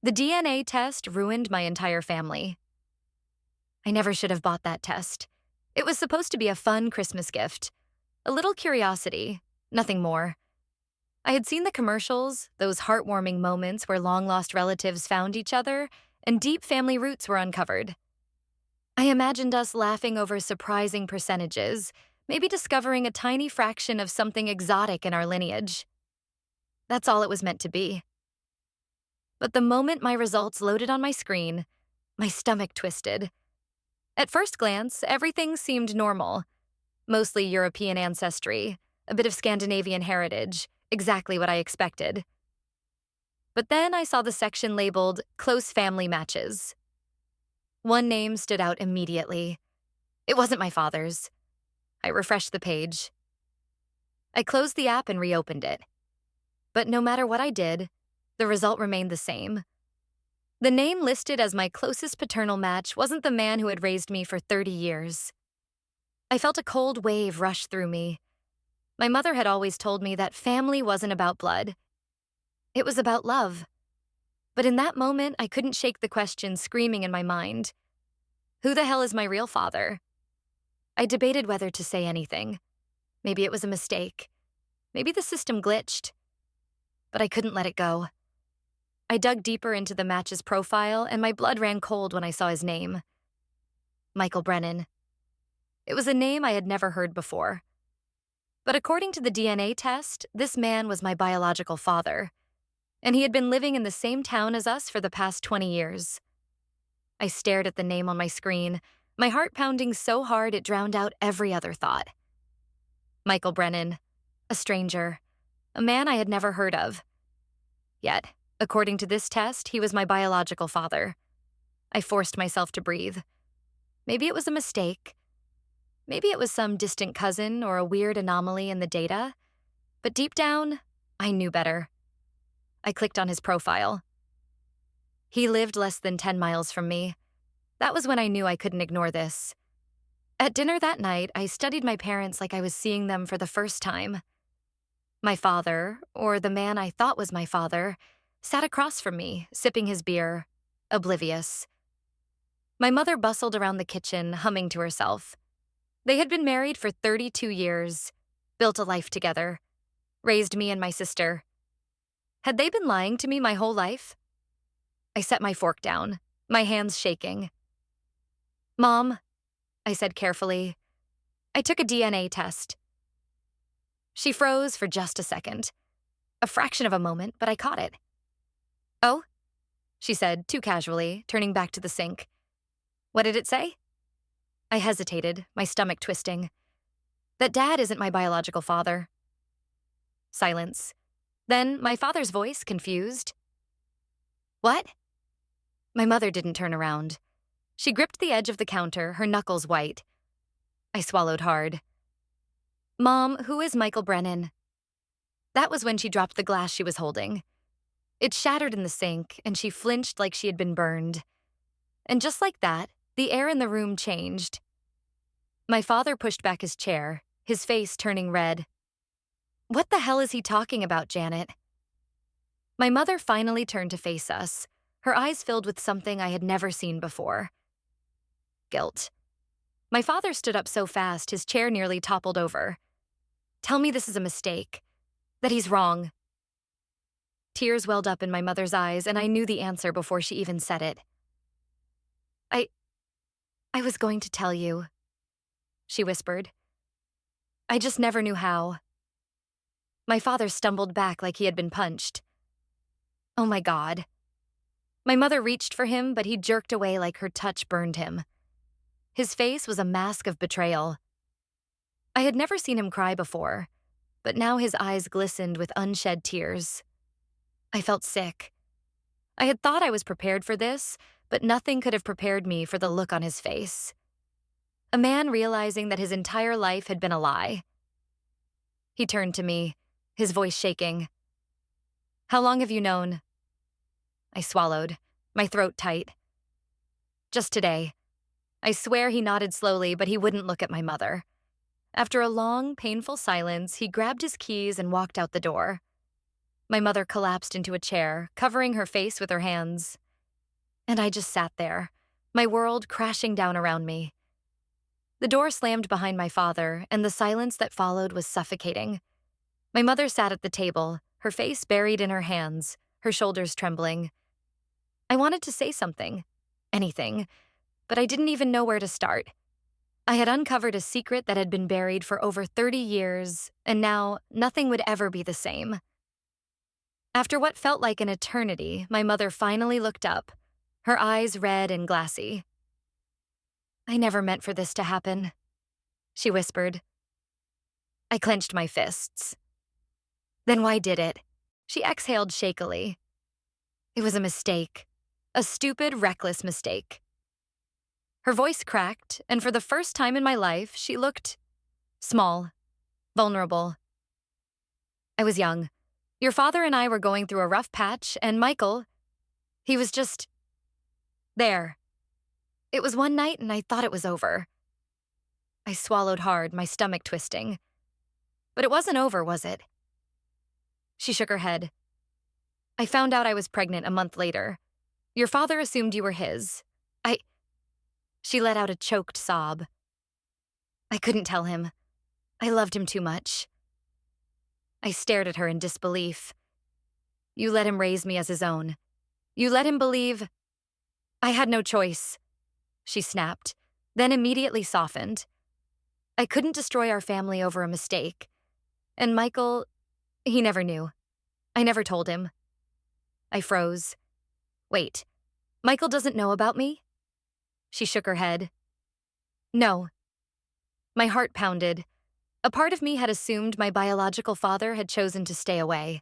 The DNA test ruined my entire family. I never should have bought that test. It was supposed to be a fun Christmas gift. A little curiosity, nothing more. I had seen the commercials, those heartwarming moments where long-lost relatives found each other and deep family roots were uncovered. I imagined us laughing over surprising percentages, maybe discovering a tiny fraction of something exotic in our lineage. That's all it was meant to be. But the moment my results loaded on my screen, my stomach twisted. At first glance, everything seemed normal. Mostly European ancestry, a bit of Scandinavian heritage, exactly what I expected. But then I saw the section labeled Close Family Matches. One name stood out immediately. It wasn't my father's. I refreshed the page. I closed the app and reopened it. But no matter what I did, the result remained the same. The name listed as my closest paternal match wasn't the man who had raised me for 30 years. I felt a cold wave rush through me. My mother had always told me that family wasn't about blood. It was about love. But in that moment, I couldn't shake the question screaming in my mind. Who the hell is my real father? I debated whether to say anything. Maybe it was a mistake. Maybe the system glitched. But I couldn't let it go. I dug deeper into the match's profile, and my blood ran cold when I saw his name. Michael Brennan. It was a name I had never heard before. But according to the DNA test, this man was my biological father, and he had been living in the same town as us for the past 20 years. I stared at the name on my screen, my heart pounding so hard it drowned out every other thought. Michael Brennan, a stranger, a man I had never heard of. Yet, according to this test, he was my biological father. I forced myself to breathe. Maybe it was a mistake. Maybe it was some distant cousin or a weird anomaly in the data. But deep down, I knew better. I clicked on his profile. He lived less than 10 miles from me. That was when I knew I couldn't ignore this. At dinner that night, I studied my parents like I was seeing them for the first time. My father, or the man I thought was my father, sat across from me, sipping his beer, oblivious. My mother bustled around the kitchen, humming to herself. They had been married for 32 years, built a life together, raised me and my sister. Had they been lying to me my whole life? I set my fork down, my hands shaking. "Mom," I said carefully, "I took a DNA test." She froze for just a second. A fraction of a moment, but I caught it. "Oh?" she said, too casually, turning back to the sink. "What did it say?" I hesitated, my stomach twisting. "That Dad isn't my biological father." Silence. Then my father's voice, confused. "What?" My mother didn't turn around. She gripped the edge of the counter, her knuckles white. I swallowed hard. "Mom, who is Michael Brennan?" That was when she dropped the glass she was holding. It shattered in the sink, and she flinched like she had been burned. And just like that, the air in the room changed. My father pushed back his chair, his face turning red. "What the hell is he talking about, Janet?" My mother finally turned to face us, her eyes filled with something I had never seen before. Guilt. My father stood up so fast, his chair nearly toppled over. "Tell me this is a mistake, that he's wrong." Tears welled up in my mother's eyes, and I knew the answer before she even said it. I was going to tell you," she whispered. "I just never knew how." My father stumbled back like he had been punched. "Oh my God." My mother reached for him, but he jerked away like her touch burned him. His face was a mask of betrayal. I had never seen him cry before, but now his eyes glistened with unshed tears. I felt sick. I had thought I was prepared for this, but nothing could have prepared me for the look on his face. A man realizing that his entire life had been a lie. He turned to me, his voice shaking. "How long have you known?" I swallowed, my throat tight. "Just today." I swear he nodded slowly, but he wouldn't look at my mother. After a long, painful silence, he grabbed his keys and walked out the door. My mother collapsed into a chair, covering her face with her hands. And I just sat there, my world crashing down around me. The door slammed behind my father, and the silence that followed was suffocating. My mother sat at the table, her face buried in her hands, her shoulders trembling. I wanted to say something, anything, but I didn't even know where to start. I had uncovered a secret that had been buried for over 30 years, and now nothing would ever be the same. After what felt like an eternity, my mother finally looked up, her eyes red and glassy. "I never meant for this to happen," she whispered. I clenched my fists. "Then why did it?" She exhaled shakily. "It was a mistake. A stupid, reckless mistake." Her voice cracked, and for the first time in my life, she looked small, vulnerable. "I was young. Your father and I were going through a rough patch, and Michael, he was just there. It was one night, and I thought it was over." I swallowed hard, my stomach twisting. "But it wasn't over, was it?" She shook her head. "I found out I was pregnant a month later. Your father assumed you were his. She let out a choked sob. "I couldn't tell him. I loved him too much." I stared at her in disbelief. "You let him raise me as his own. You let him believe—" "I had no choice," she snapped, then immediately softened. "I couldn't destroy our family over a mistake. And Michael, he never knew. I never told him." I froze. "Wait, Michael doesn't know about me?" She shook her head. "No." My heart pounded. A part of me had assumed my biological father had chosen to stay away.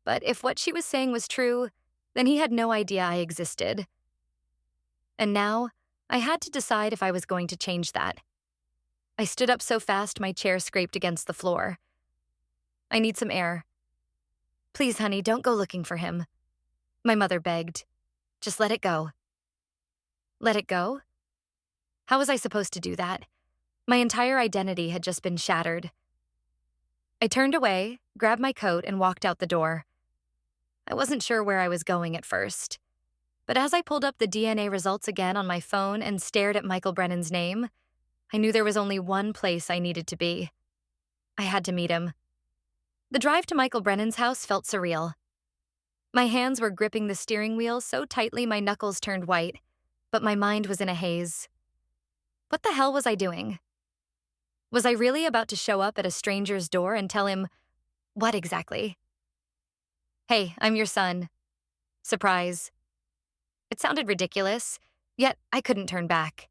But if what she was saying was true, then he had no idea I existed. And now, I had to decide if I was going to change that. I stood up so fast my chair scraped against the floor. "I need some air." "Please, honey, don't go looking for him," my mother begged. "Just let it go." Let it go? How was I supposed to do that? My entire identity had just been shattered. I turned away, grabbed my coat, and walked out the door. I wasn't sure where I was going at first. But as I pulled up the DNA results again on my phone and stared at Michael Brennan's name, I knew there was only one place I needed to be. I had to meet him. The drive to Michael Brennan's house felt surreal. My hands were gripping the steering wheel so tightly my knuckles turned white, but my mind was in a haze. What the hell was I doing? Was I really about to show up at a stranger's door and tell him what exactly? "Hey, I'm your son." Surprise. It sounded ridiculous, yet I couldn't turn back.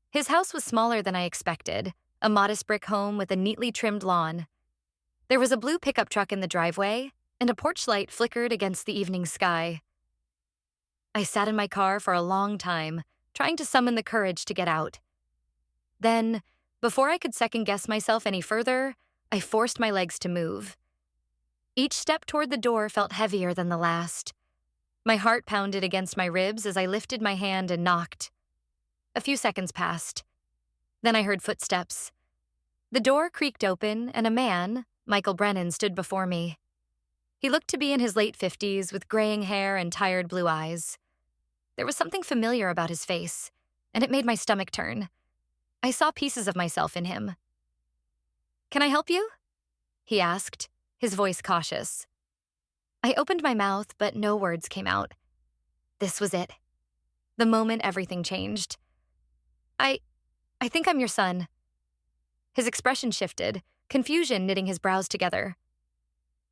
His house was smaller than I expected, a modest brick home with a neatly trimmed lawn. There was a blue pickup truck in the driveway, and a porch light flickered against the evening sky. I sat in my car for a long time, trying to summon the courage to get out. Then, before I could second-guess myself any further, I forced my legs to move. Each step toward the door felt heavier than the last. My heart pounded against my ribs as I lifted my hand and knocked. A few seconds passed. Then I heard footsteps. The door creaked open, and a man, Michael Brennan, stood before me. He looked to be in his late 50s with graying hair and tired blue eyes. There was something familiar about his face, and it made my stomach turn. I saw pieces of myself in him. "Can I help you?" he asked, his voice cautious. I opened my mouth, but no words came out. This was it. The moment everything changed. I think I'm your son." His expression shifted, confusion knitting his brows together.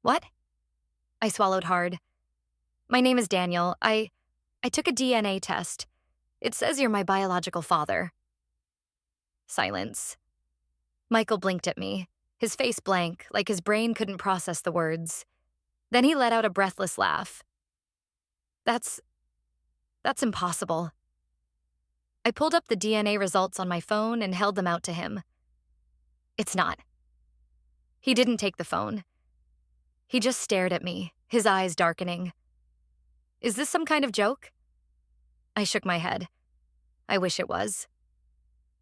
"What?" I swallowed hard. "My name is Daniel. I took a DNA test. It says you're my biological father." Silence. Michael blinked at me, his face blank, like his brain couldn't process the words. Then he let out a breathless laugh. That's impossible." I pulled up the DNA results on my phone and held them out to him. "It's not." He didn't take the phone. He just stared at me, his eyes darkening. "Is this some kind of joke?" I shook my head. "I wish it was."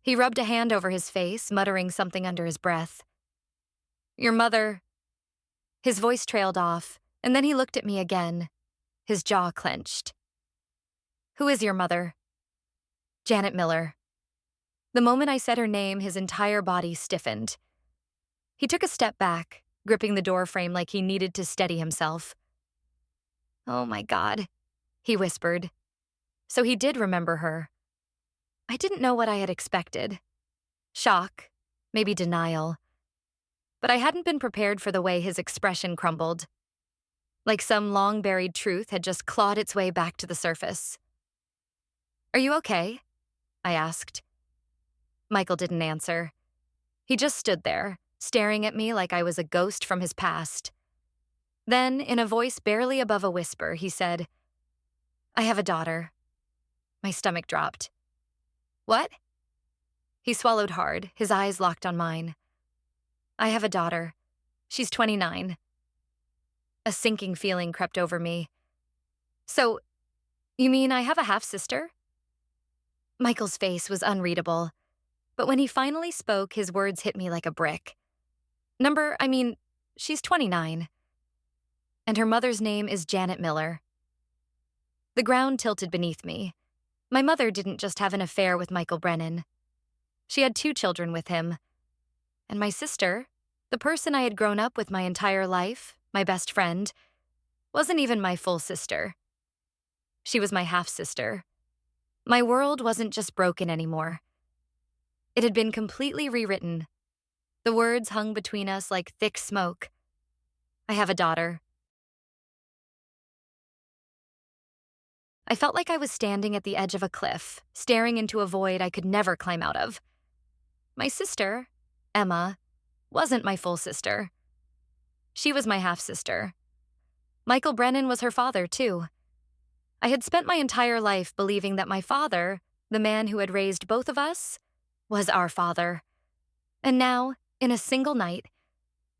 He rubbed a hand over his face, muttering something under his breath. "Your mother..." His voice trailed off, and then he looked at me again, his jaw clenched. "Who is your mother?" "Janet Miller." The moment I said her name, his entire body stiffened. He took a step back, gripping the door frame like he needed to steady himself. "Oh my God," he whispered. So he did remember her. I didn't know what I had expected. Shock, maybe denial. But I hadn't been prepared for the way his expression crumbled. Like some long-buried truth had just clawed its way back to the surface. "Are you okay?" I asked. Michael didn't answer. He just stood there, staring at me like I was a ghost from his past. Then, in a voice barely above a whisper, he said, "I have a daughter." My stomach dropped. "What?" He swallowed hard, his eyes locked on mine. "I have a daughter. She's 29. A sinking feeling crept over me. "So, you mean I have a half-sister?" Michael's face was unreadable, but when he finally spoke, his words hit me like a brick. She's 29. And her mother's name is Janet Miller. The ground tilted beneath me. My mother didn't just have an affair with Michael Brennan. She had 2 children with him. And my sister, the person I had grown up with my entire life, my best friend, wasn't even my full sister. She was my half-sister. My world wasn't just broken anymore. It had been completely rewritten. The words hung between us like thick smoke. I have a daughter. I felt like I was standing at the edge of a cliff, staring into a void I could never climb out of. My sister, Emma, wasn't my full sister. She was my half-sister. Michael Brennan was her father, too. I had spent my entire life believing that my father, the man who had raised both of us, was our father. And now, in a single night,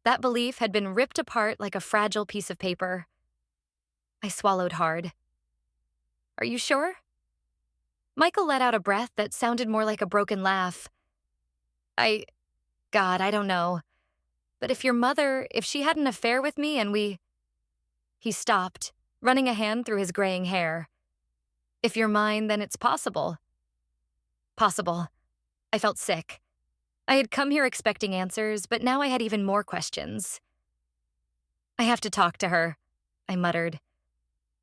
that belief had been ripped apart like a fragile piece of paper. I swallowed hard. "Are you sure?" Michael let out a breath that sounded more like a broken laugh. God, I don't know. But if she had an affair with me and we..." He stopped, running a hand through his graying hair. "If you're mine, then it's possible." Possible. I felt sick. I had come here expecting answers, but now I had even more questions. "I have to talk to her," I muttered.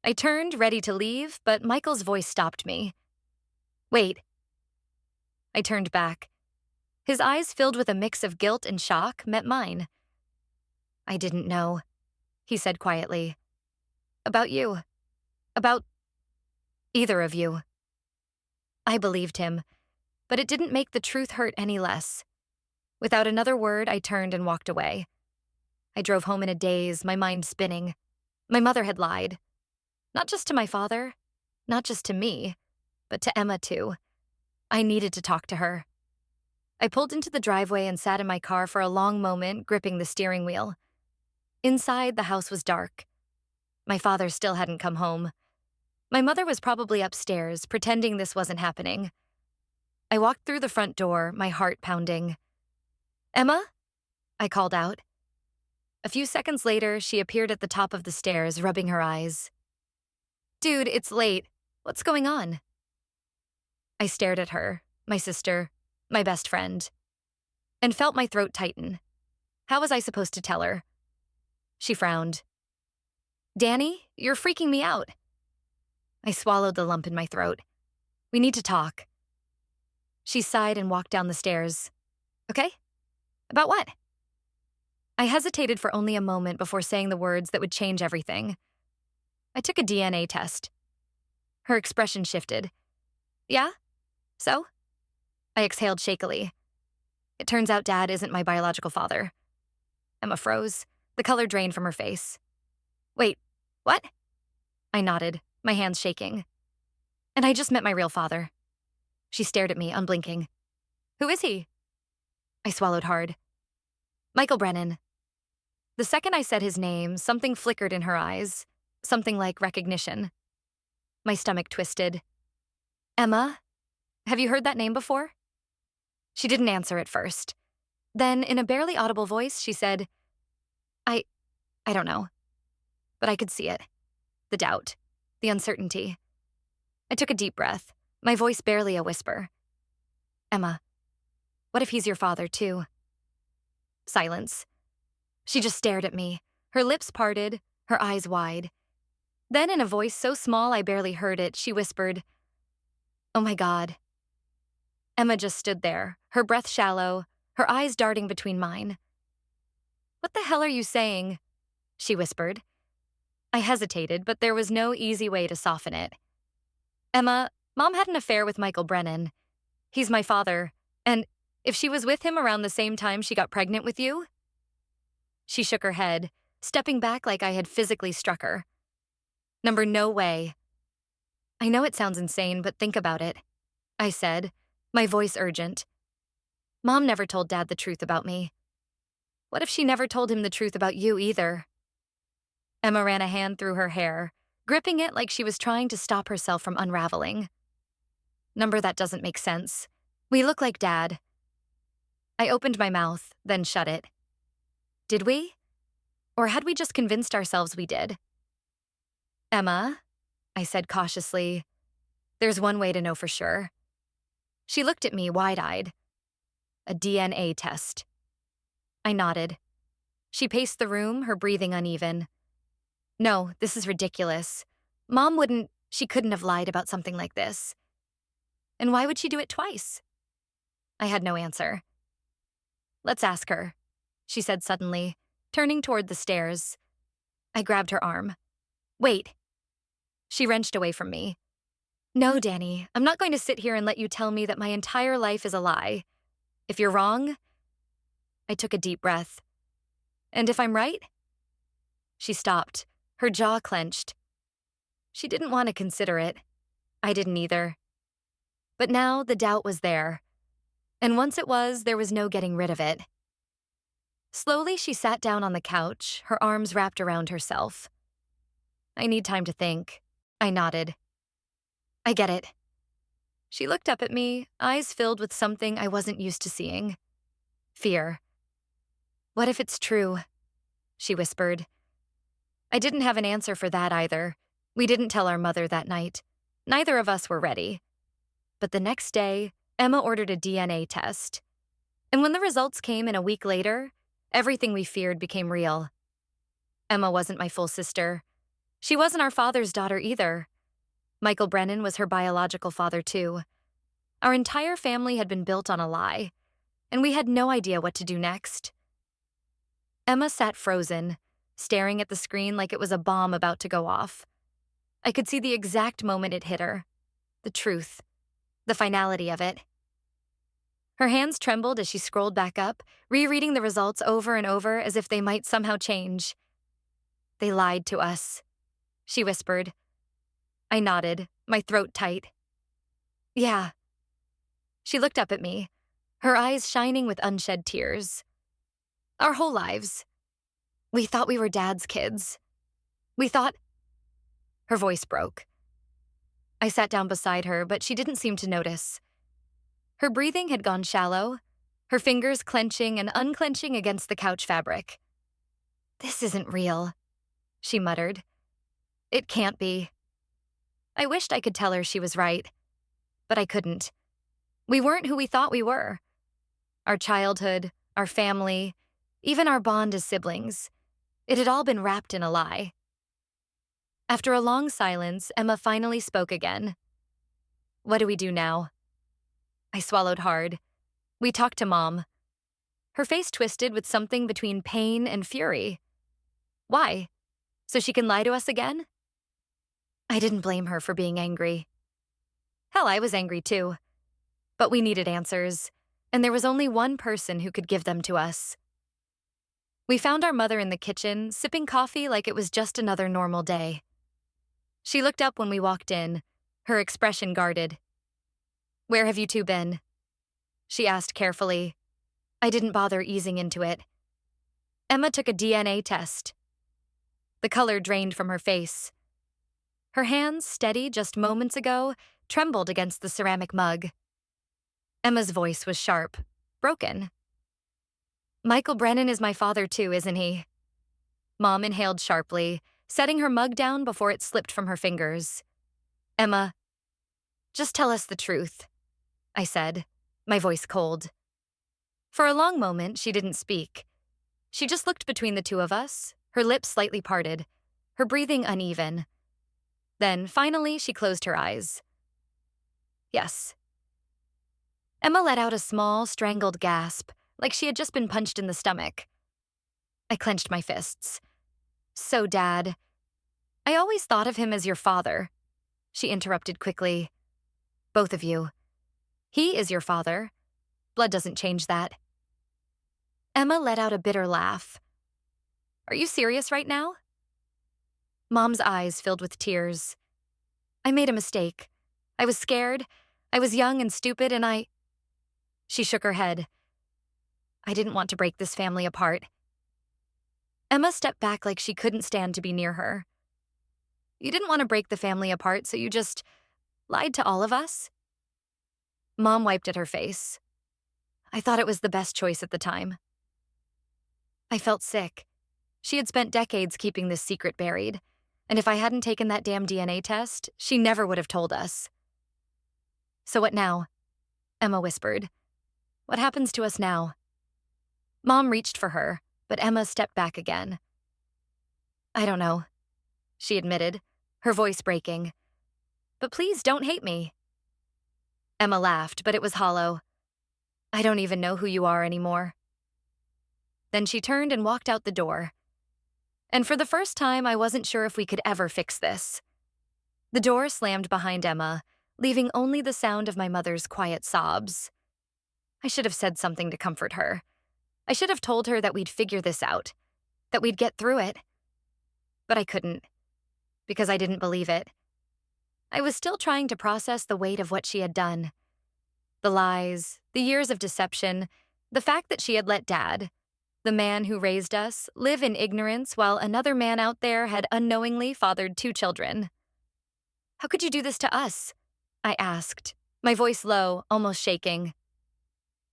I turned, ready to leave, but Michael's voice stopped me. "Wait." I turned back. His eyes, filled with a mix of guilt and shock, met mine. "I didn't know," he said quietly. "About you. About either of you." I believed him, but it didn't make the truth hurt any less. Without another word, I turned and walked away. I drove home in a daze, my mind spinning. My mother had lied. Not just to my father, not just to me, but to Emma too. I needed to talk to her. I pulled into the driveway and sat in my car for a long moment, gripping the steering wheel. Inside, the house was dark. My father still hadn't come home. My mother was probably upstairs, pretending this wasn't happening. I walked through the front door, my heart pounding. "Emma?" I called out. A few seconds later, she appeared at the top of the stairs, rubbing her eyes. "Dude, it's late. What's going on?" I stared at her, my sister, my best friend, and felt my throat tighten. How was I supposed to tell her? She frowned. "Danny, you're freaking me out." I swallowed the lump in my throat. "We need to talk." She sighed and walked down the stairs. "Okay? About what?" I hesitated for only a moment before saying the words that would change everything. I took a DNA test. Her expression shifted. "Yeah? So?" I exhaled shakily. "It turns out Dad isn't my biological father." Emma froze. The color drained from her face. "Wait, what?" I nodded, my hands shaking. "And I just met my real father." She stared at me, unblinking. "Who is he?" I swallowed hard. "Michael Brennan." The second I said his name, something flickered in her eyes, something like recognition. My stomach twisted. "Emma? Have you heard that name before?" She didn't answer at first. Then, in a barely audible voice, she said, I I don't know. But I could see it. The doubt. The uncertainty. I took a deep breath, my voice barely a whisper. Emma, what if he's your father, too? Silence. She just stared at me, her lips parted, her eyes wide. Then, in a voice so small I barely heard it, she whispered, "Oh my God." Emma just stood there, her breath shallow, her eyes darting between mine. "What the hell are you saying?" she whispered. I hesitated, but there was no easy way to soften it. "Emma, Mom had an affair with Michael Brennan. He's my father, and if she was with him around the same time she got pregnant with you?" She shook her head, stepping back like I had physically struck her. No way." "I know it sounds insane, but think about it," I said, my voice urgent. "Mom never told Dad the truth about me. What if she never told him the truth about you either?" Emma ran a hand through her hair, gripping it like she was trying to stop herself from unraveling. That doesn't make sense. We look like Dad." I opened my mouth, then shut it. Did we? Or had we just convinced ourselves we did? "Emma," I said cautiously, "there's one way to know for sure." She looked at me wide-eyed. "A DNA test." I nodded. She paced the room, her breathing uneven. "No, this is ridiculous. She couldn't have lied about something like this. And why would she do it twice?" I had no answer. "Let's ask her," she said suddenly, turning toward the stairs. I grabbed her arm. "Wait." She wrenched away from me. "No, Danny, I'm not going to sit here and let you tell me that my entire life is a lie. If you're wrong..." I took a deep breath. "And if I'm right?" She stopped, her jaw clenched. She didn't want to consider it. I didn't either. But now the doubt was there. And once it was, there was no getting rid of it. Slowly, she sat down on the couch, her arms wrapped around herself. "I need time to think." I nodded. "I get it." She looked up at me, eyes filled with something I wasn't used to seeing. Fear. "What if it's true?" she whispered. I didn't have an answer for that either. We didn't tell our mother that night. Neither of us were ready. But the next day, Emma ordered a DNA test. And when the results came in a week later, everything we feared became real. Emma wasn't my full sister. She wasn't our father's daughter either. Michael Brennan was her biological father too. Our entire family had been built on a lie, and we had no idea what to do next. Emma sat frozen, staring at the screen like it was a bomb about to go off. I could see the exact moment it hit her. The truth. The finality of it. Her hands trembled as she scrolled back up, rereading the results over and over as if they might somehow change. "They lied to us," she whispered. I nodded, my throat tight. "Yeah." She looked up at me, her eyes shining with unshed tears. "Our whole lives. We thought we were Dad's kids. We thought..." Her voice broke. I sat down beside her, but she didn't seem to notice. Her breathing had gone shallow, her fingers clenching and unclenching against the couch fabric. "This isn't real," she muttered. "It can't be." I wished I could tell her she was right, but I couldn't. We weren't who we thought we were. Our childhood, our family, even our bond as siblings, it had all been wrapped in a lie. After a long silence, Emma finally spoke again. "What do we do now?" I swallowed hard. "We talked to Mom." Her face twisted with something between pain and fury. "Why? So she can lie to us again?" I didn't blame her for being angry. Hell, I was angry too. But we needed answers, and there was only one person who could give them to us. We found our mother in the kitchen, sipping coffee like it was just another normal day. She looked up when we walked in, her expression guarded. "Where have you two been?" she asked carefully. I didn't bother easing into it. Emma took a DNA test. The color drained from her face. Her hands, steady just moments ago, trembled against the ceramic mug. Emma's voice was sharp, broken. "Michael Brennan is my father too, isn't he?" Mom inhaled sharply, setting her mug down before it slipped from her fingers. Emma, just tell us the truth, I said, my voice cold. For a long moment, she didn't speak. She just looked between the two of us, her lips slightly parted, her breathing uneven. Then, finally, she closed her eyes. Yes. Emma let out a small, strangled gasp, like she had just been punched in the stomach. I clenched my fists. So, Dad. I always thought of him as your father, she interrupted quickly. Both of you. He is your father. Blood doesn't change that. Emma let out a bitter laugh. Are you serious right now? Mom's eyes filled with tears. I made a mistake. I was scared. I was young and stupid, and She shook her head. I didn't want to break this family apart. Emma stepped back like she couldn't stand to be near her. You didn't want to break the family apart, so you just lied to all of us? Mom wiped at her face. I thought it was the best choice at the time. I felt sick. She had spent decades keeping this secret buried, and if I hadn't taken that damn DNA test, she never would have told us. So what now? Emma whispered. What happens to us now? Mom reached for her, but Emma stepped back again. I don't know, she admitted, her voice breaking. But please don't hate me. Emma laughed, but it was hollow. I don't even know who you are anymore. Then she turned and walked out the door. And for the first time, I wasn't sure if we could ever fix this. The door slammed behind Emma, leaving only the sound of my mother's quiet sobs. I should have said something to comfort her. I should have told her that we'd figure this out, that we'd get through it. But I couldn't, because I didn't believe it. I was still trying to process the weight of what she had done. The lies, the years of deception, the fact that she had let Dad, the man who raised us, live in ignorance while another man out there had unknowingly fathered 2 children. How could you do this to us? I asked, my voice low, almost shaking.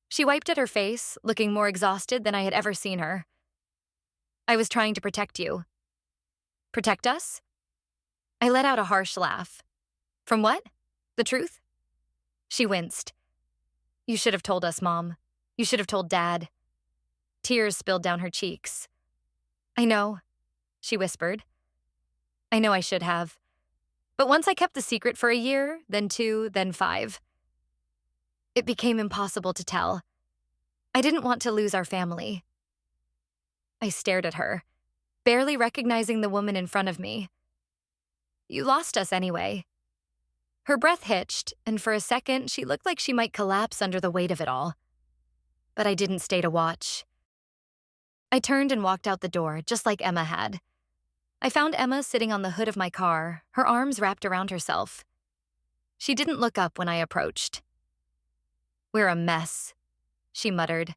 She wiped at her face, looking more exhausted than I had ever seen her. I was trying to protect you. Protect us? I let out a harsh laugh. From what? The truth? She winced. You should have told us, Mom. You should have told Dad. Tears spilled down her cheeks. I know, she whispered. I know I should have. But once I kept the secret for a year, then 2, then 5. It became impossible to tell. I didn't want to lose our family. I stared at her, barely recognizing the woman in front of me. You lost us anyway. Her breath hitched, and for a second, she looked like she might collapse under the weight of it all. But I didn't stay to watch. I turned and walked out the door, just like Emma had. I found Emma sitting on the hood of my car, her arms wrapped around herself. She didn't look up when I approached. We're a mess, she muttered.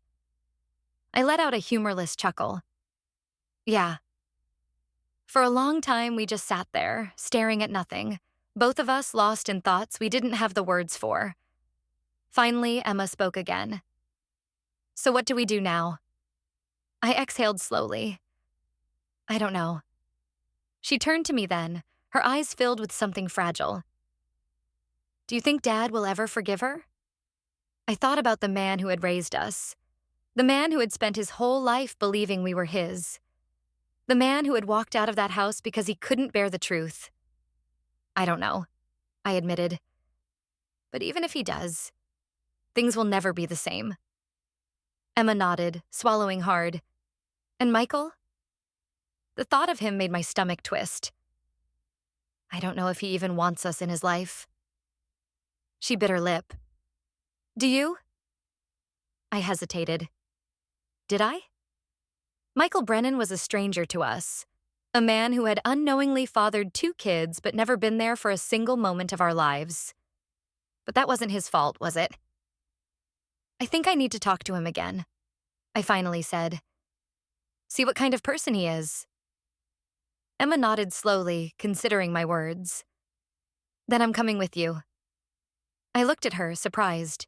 I let out a humorless chuckle. Yeah. For a long time, we just sat there, staring at nothing, both of us lost in thoughts we didn't have the words for. Finally, Emma spoke again. So what do we do now? I exhaled slowly. I don't know. She turned to me then, her eyes filled with something fragile. Do you think Dad will ever forgive her? I thought about the man who had raised us, the man who had spent his whole life believing we were his, the man who had walked out of that house because he couldn't bear the truth. I don't know, I admitted. But even if he does, things will never be the same. Emma nodded, swallowing hard. And Michael? The thought of him made my stomach twist. I don't know if he even wants us in his life. She bit her lip. Do you? I hesitated. Did I? Michael Brennan was a stranger to us, a man who had unknowingly fathered 2 kids but never been there for a single moment of our lives. But that wasn't his fault, was it? I think I need to talk to him again, I finally said. See what kind of person he is. Emma nodded slowly, considering my words. Then I'm coming with you. I looked at her, surprised.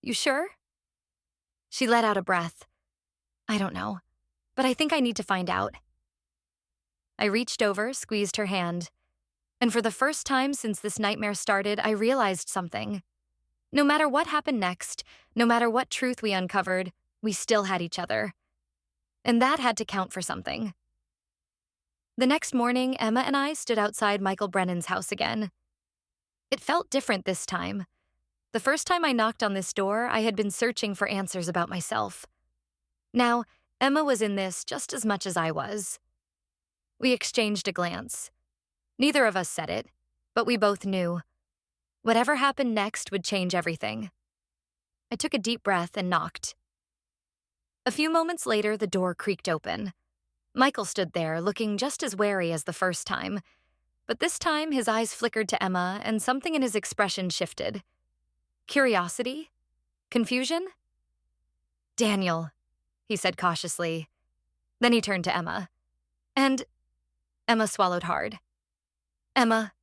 You sure? She let out a breath. I don't know, but I think I need to find out. I reached over, squeezed her hand. And for the first time since this nightmare started, I realized something. No matter what happened next, no matter what truth we uncovered, we still had each other. And that had to count for something. The next morning, Emma and I stood outside Michael Brennan's house again. It felt different this time. The first time I knocked on this door, I had been searching for answers about myself. Now, Emma was in this just as much as I was. We exchanged a glance. Neither of us said it, but we both knew. Whatever happened next would change everything. I took a deep breath and knocked. A few moments later, the door creaked open. Michael stood there, looking just as wary as the first time, but this time his eyes flickered to Emma and something in his expression shifted. Curiosity? Confusion? "Daniel," he said cautiously. Then he turned to Emma. And Emma swallowed hard. "Emma,"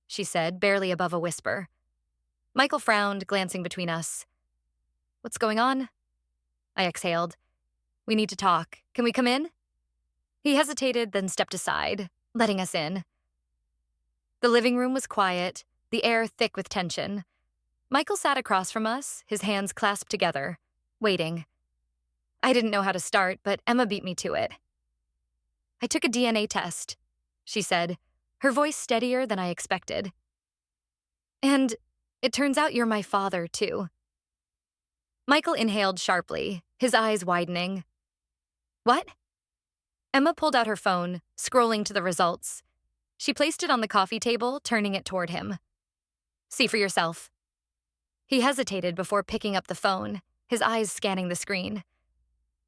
she said, barely above a whisper. Michael frowned, glancing between us. "What's going on?" I exhaled. "We need to talk. Can we come in?" He hesitated, then stepped aside, letting us in. The living room was quiet, the air thick with tension. Michael sat across from us, his hands clasped together, waiting. I didn't know how to start, but Emma beat me to it. "I took a DNA test," she said, her voice steadier than I expected. "And it turns out you're my father, too." Michael inhaled sharply, his eyes widening. "What?" Emma pulled out her phone, scrolling to the results. She placed it on the coffee table, turning it toward him. "See for yourself." He hesitated before picking up the phone, his eyes scanning the screen.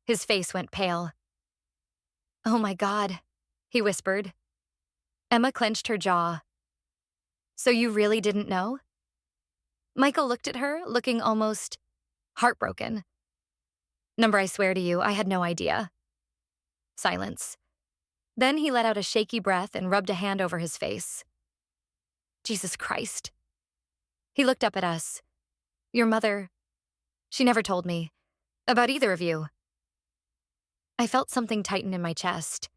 His face went pale. "Oh my God," he whispered. Emma clenched her jaw. "So you really didn't know?" Michael looked at her, looking almost heartbroken. "Number, I swear to you, I had no idea." Silence. Then he let out a shaky breath and rubbed a hand over his face. "Jesus Christ." He looked up at us. "Your mother, she never told me about either of you." I felt something tighten in my chest.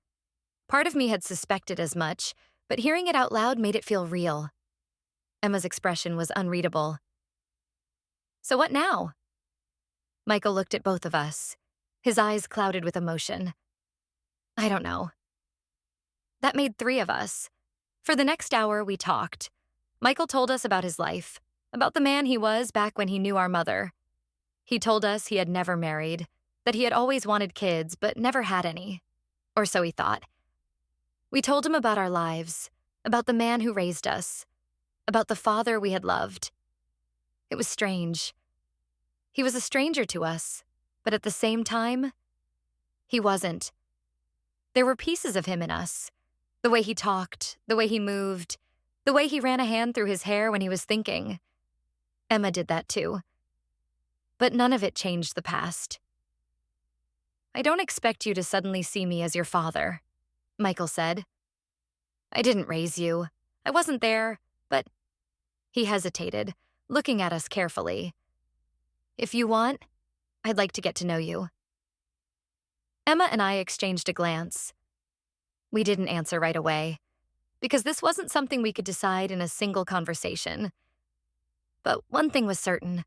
Part of me had suspected as much, but hearing it out loud made it feel real. Emma's expression was unreadable. "So what now?" Michael looked at both of us, his eyes clouded with emotion. "I don't know." That made 3 of us. For the next hour, we talked. Michael told us about his life, about the man he was back when he knew our mother. He told us he had never married, that he had always wanted kids but never had any. Or so he thought. We told him about our lives, about the man who raised us, about the father we had loved. It was strange. He was a stranger to us, but at the same time, he wasn't. There were pieces of him in us. The way he talked, the way he moved, the way he ran a hand through his hair when he was thinking. Emma did that too. But none of it changed the past. "I don't expect you to suddenly see me as your father," Michael said. "I didn't raise you. I wasn't there, but..." He hesitated, looking at us carefully. "If you want, I'd like to get to know you." Emma and I exchanged a glance. We didn't answer right away, because this wasn't something we could decide in a single conversation. But one thing was certain.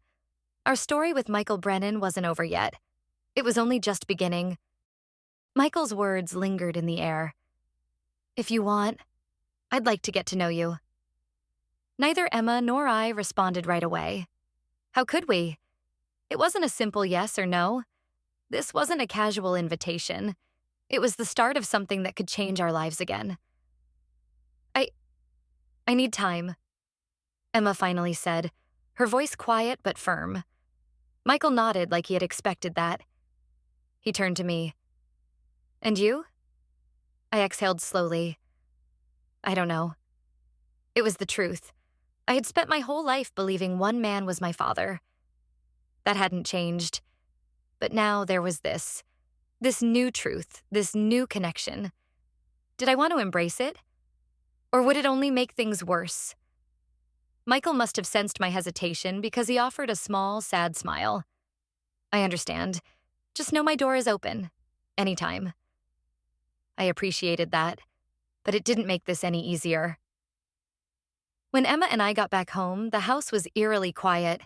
Our story with Michael Brennan wasn't over yet. It was only just beginning. Michael's words lingered in the air. "If you want, I'd like to get to know you." Neither Emma nor I responded right away. How could we? It wasn't a simple yes or no. This wasn't a casual invitation. It was the start of something that could change our lives again. I need time," Emma finally said, her voice quiet but firm. Michael nodded like he had expected that. He turned to me. "And you?" I exhaled slowly. "I don't know." It was the truth. I had spent my whole life believing one man was my father. That hadn't changed. But now there was this new truth, this new connection. Did I want to embrace it? Or would it only make things worse? Michael must have sensed my hesitation because he offered a small, sad smile. "I understand. Just know my door is open. Anytime." I appreciated that, but it didn't make this any easier. When Emma and I got back home, the house was eerily quiet.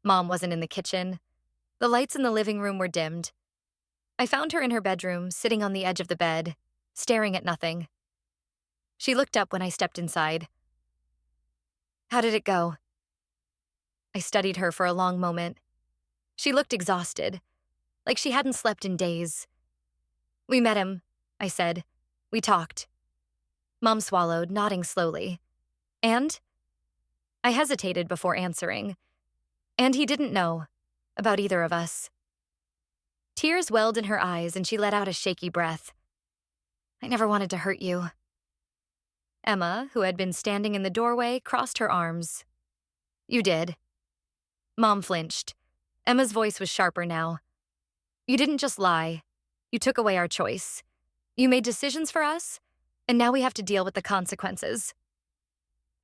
Mom wasn't in the kitchen. The lights in the living room were dimmed. I found her in her bedroom, sitting on the edge of the bed, staring at nothing. She looked up when I stepped inside. "How did it go?" I studied her for a long moment. She looked exhausted, like she hadn't slept in days. "We met him," I said. "We talked." Mom swallowed, nodding slowly. "And?" I hesitated before answering. And he didn't know about either of us. Tears welled in her eyes and she let out a shaky breath. "I never wanted to hurt you." Emma, who had been standing in the doorway, crossed her arms. "You did." Mom flinched. Emma's voice was sharper now. "You didn't just lie. You took away our choice. You made decisions for us, and now we have to deal with the consequences."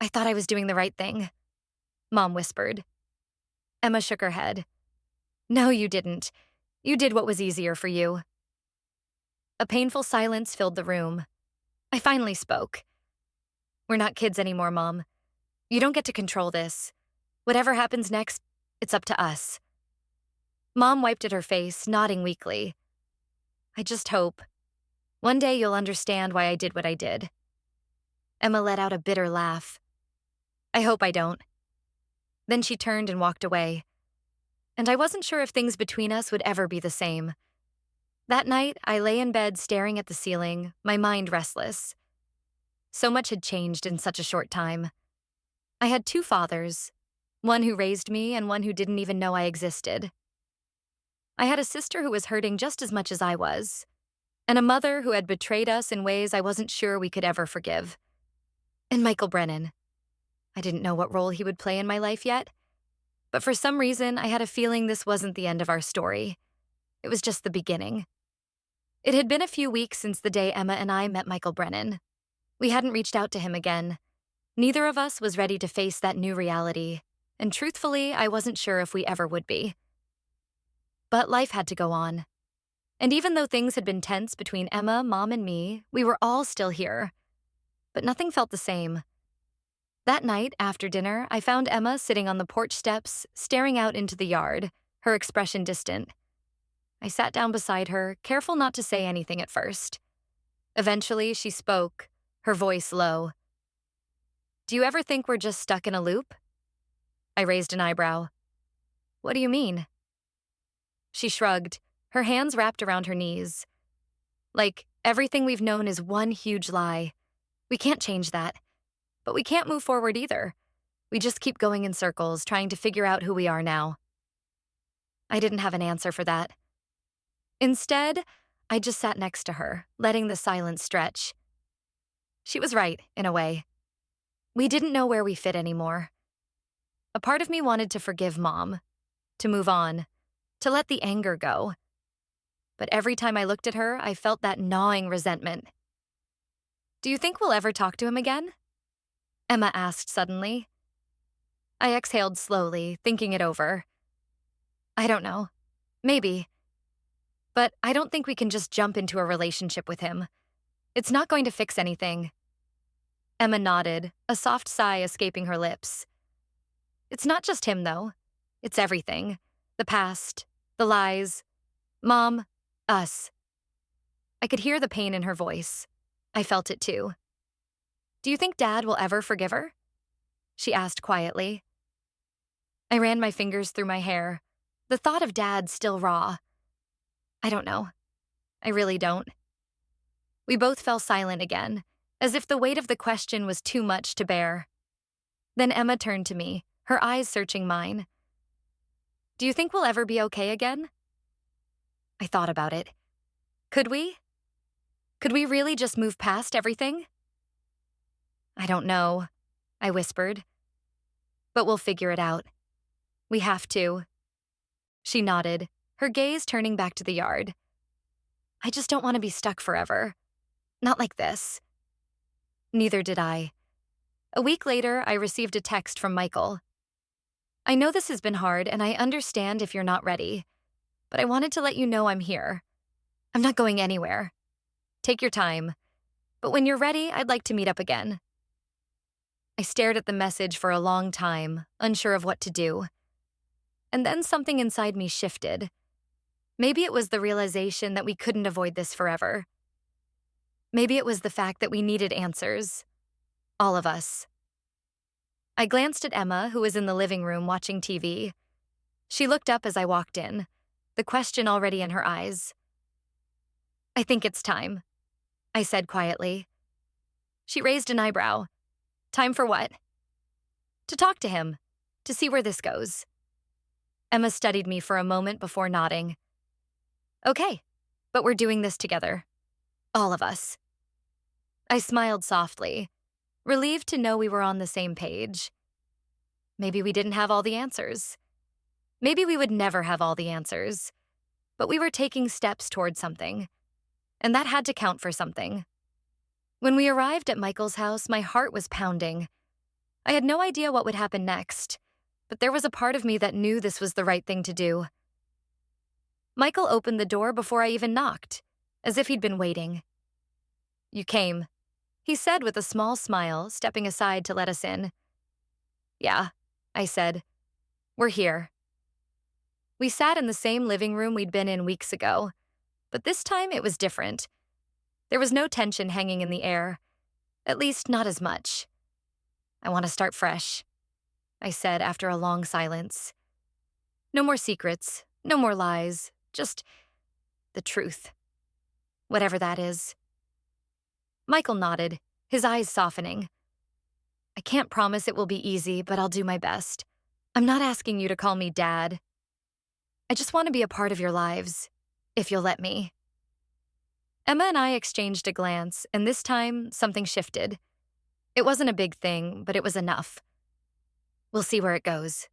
"I thought I was doing the right thing," Mom whispered. Emma shook her head. "No, you didn't. You did what was easier for you." A painful silence filled the room. I finally spoke. "We're not kids anymore, Mom. You don't get to control this. Whatever happens next, it's up to us." Mom wiped at her face, nodding weakly. "I just hope. One day you'll understand why I did what I did." Emma let out a bitter laugh. "I hope I don't." Then she turned and walked away. And I wasn't sure if things between us would ever be the same. That night, I lay in bed staring at the ceiling, my mind restless. So much had changed in such a short time. I had two fathers, one who raised me and one who didn't even know I existed. I had a sister who was hurting just as much as I was, and a mother who had betrayed us in ways I wasn't sure we could ever forgive. And Michael Brennan. I didn't know what role he would play in my life yet, but for some reason, I had a feeling this wasn't the end of our story. It was just the beginning. It had been a few weeks since the day Emma and I met Michael Brennan. We hadn't reached out to him again. Neither of us was ready to face that new reality, and truthfully, I wasn't sure if we ever would be. But life had to go on. And even though things had been tense between Emma, Mom, and me, we were all still here. But nothing felt the same. That night, after dinner, I found Emma sitting on the porch steps, staring out into the yard, her expression distant. I sat down beside her, careful not to say anything at first. Eventually, she spoke, her voice low. "Do you ever think we're just stuck in a loop?" I raised an eyebrow. "What do you mean?" She shrugged, her hands wrapped around her knees. "Like, everything we've known is one huge lie. We can't change that. But we can't move forward either. We just keep going in circles, trying to figure out who we are now." I didn't have an answer for that. Instead, I just sat next to her, letting the silence stretch. She was right, in a way. We didn't know where we fit anymore. A part of me wanted to forgive Mom, to move on, to let the anger go. But every time I looked at her, I felt that gnawing resentment. "Do you think we'll ever talk to him again?" Emma asked suddenly. I exhaled slowly, thinking it over. "I don't know. Maybe. But I don't think we can just jump into a relationship with him. It's not going to fix anything." Emma nodded, a soft sigh escaping her lips. "It's not just him, though. It's everything. The past, the lies, Mom, us." I could hear the pain in her voice. I felt it too. "Do you think Dad will ever forgive her?" she asked quietly. I ran my fingers through my hair, the thought of Dad still raw. "I don't know. I really don't." We both fell silent again, as if the weight of the question was too much to bear. Then Emma turned to me, her eyes searching mine. "Do you think we'll ever be okay again?" I thought about it. Could we? Could we really just move past everything? "I don't know," I whispered. "But we'll figure it out. We have to." She nodded, her gaze turning back to the yard. "I just don't want to be stuck forever. Not like this." Neither did I. A week later, I received a text from Michael. "I know this has been hard, and I understand if you're not ready, but I wanted to let you know I'm here. I'm not going anywhere. Take your time. But when you're ready, I'd like to meet up again. I stared at the message for a long time, unsure of what to do. And then something inside me shifted. Maybe it was the realization that we couldn't avoid this forever. Maybe it was the fact that we needed answers. All of us. I glanced at Emma, who was in the living room watching TV. She looked up as I walked in, the question already in her eyes. "I think it's time," I said quietly. She raised an eyebrow. "Time for what?" "To talk to him, to see where this goes." Emma studied me for a moment before nodding. "Okay, but we're doing this together. All of us." I smiled softly, relieved to know we were on the same page. Maybe we didn't have all the answers. Maybe we would never have all the answers. But we were taking steps toward something, and that had to count for something. When we arrived at Michael's house, my heart was pounding. I had no idea what would happen next, but there was a part of me that knew this was the right thing to do. Michael opened the door before I even knocked, as if he'd been waiting. "You came," he said with a small smile, stepping aside to let us in. "Yeah," I said. "We're here." We sat in the same living room we'd been in weeks ago, but this time it was different. There was no tension hanging in the air, at least not as much. "I want to start fresh," I said after a long silence. "No more secrets, no more lies, just the truth. Whatever that is." Michael nodded, his eyes softening. "I can't promise it will be easy, but I'll do my best. I'm not asking you to call me Dad. I just want to be a part of your lives, if you'll let me." Emma and I exchanged a glance, and this time, something shifted. It wasn't a big thing, but it was enough. "We'll see where it goes,"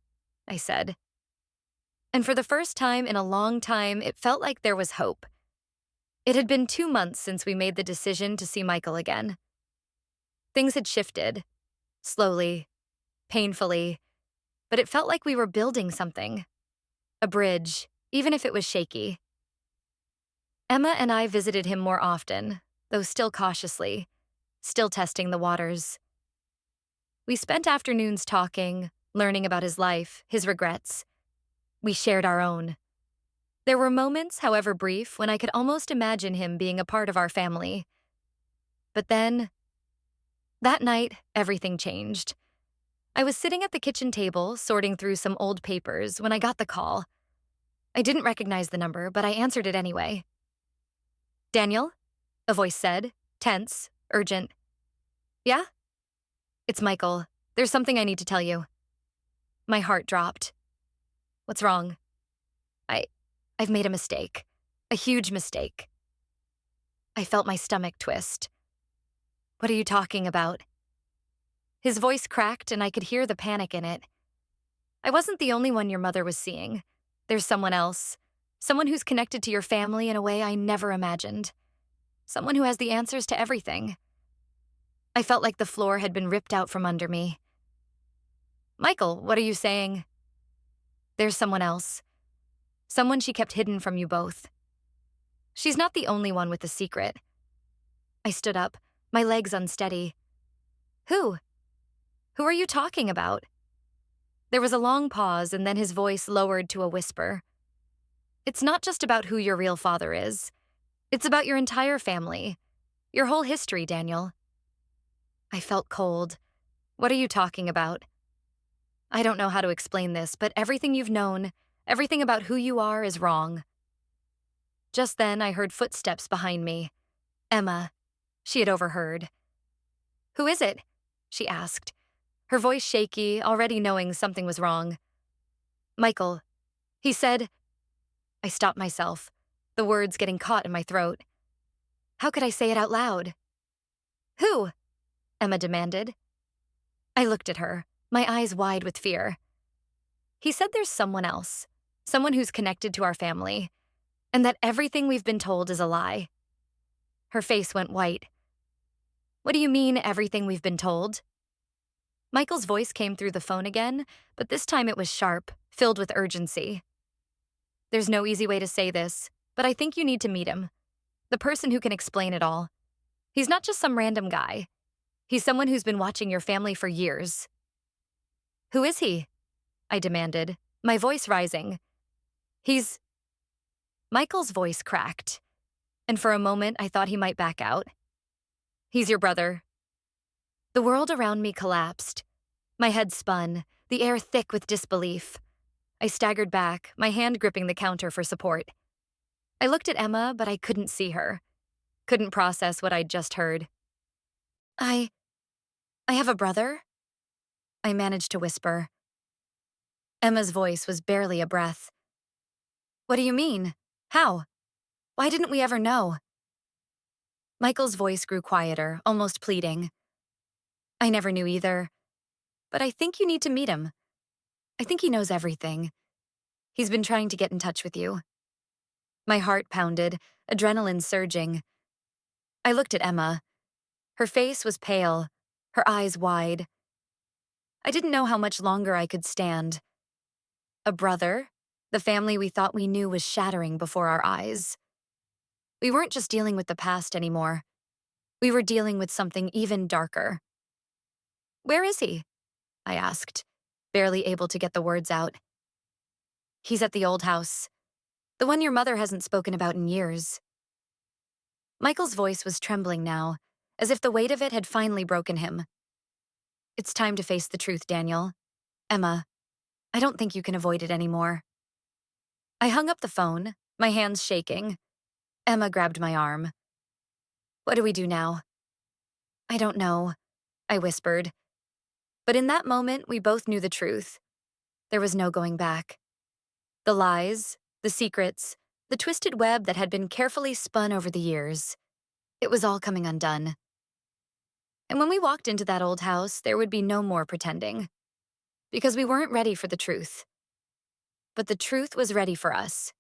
I said. And for the first time in a long time, it felt like there was hope. It had been 2 months since we made the decision to see Michael again. Things had shifted, slowly, painfully, but it felt like we were building something. A bridge, even if it was shaky. Emma and I visited him more often, though still cautiously, still testing the waters. We spent afternoons talking, learning about his life, his regrets. We shared our own. There were moments, however brief, when I could almost imagine him being a part of our family. But then, that night, everything changed. I was sitting at the kitchen table, sorting through some old papers, when I got the call. I didn't recognize the number, but I answered it anyway. "Daniel?" a voice said, tense, urgent. "Yeah?" "It's Michael. There's something I need to tell you." My heart dropped. "What's wrong?" I've made a mistake. A huge mistake." I felt my stomach twist. "What are you talking about?" His voice cracked, and I could hear the panic in it. "I wasn't the only one your mother was seeing. There's someone else. Someone who's connected to your family in a way I never imagined. Someone who has the answers to everything." I felt like the floor had been ripped out from under me. "Michael, what are you saying?" "There's someone else. Someone she kept hidden from you both. She's not the only one with a secret." I stood up, my legs unsteady. "Who? Who are you talking about?" There was a long pause, and then his voice lowered to a whisper. "It's not just about who your real father is. It's about your entire family. Your whole history, Daniel." I felt cold. "What are you talking about?" "I don't know how to explain this, but everything you've known, everything about who you are is wrong." Just then, I heard footsteps behind me. Emma. She had overheard. "Who is it?" she asked, her voice shaky, already knowing something was wrong. "Michael. He said—" I stopped myself, the words getting caught in my throat. How could I say it out loud? "Who?" Emma demanded. I looked at her, my eyes wide with fear. "He said there's someone else, someone who's connected to our family, and that everything we've been told is a lie." Her face went white. "What do you mean, everything we've been told?" Michael's voice came through the phone again, but this time it was sharp, filled with urgency. "There's no easy way to say this, but I think you need to meet him. The person who can explain it all. He's not just some random guy. He's someone who's been watching your family for years. Who is he? I demanded, my voice rising. He's... Michael's voice cracked, and for a moment I thought he might back out. He's your brother. The world around me collapsed. My head spun, the air thick with disbelief. I staggered back, my hand gripping the counter for support. I looked at Emma, but I couldn't see her. Couldn't process what I'd just heard. I have a brother? I managed to whisper. Emma's voice was barely a breath. What do you mean? How? Why didn't we ever know? Michael's voice grew quieter, almost pleading. I never knew either. But I think you need to meet him. I think he knows everything. He's been trying to get in touch with you. My heart pounded, adrenaline surging. I looked at Emma. Her face was pale, her eyes wide. I didn't know how much longer I could stand. A brother? The family we thought we knew was shattering before our eyes. We weren't just dealing with the past anymore. We were dealing with something even darker. Where is he? I asked, barely able to get the words out. He's at the old house, the one your mother hasn't spoken about in years. Michael's voice was trembling now, as if the weight of it had finally broken him. It's time to face the truth, Daniel. Emma, I don't think you can avoid it anymore. I hung up the phone, my hands shaking. Emma grabbed my arm. What do we do now? I don't know, I whispered. But in that moment, we both knew the truth. There was no going back. The lies, the secrets, the twisted web that had been carefully spun over the years. It was all coming undone. And when we walked into that old house, there would be no more pretending. Because we weren't ready for the truth. But the truth was ready for us.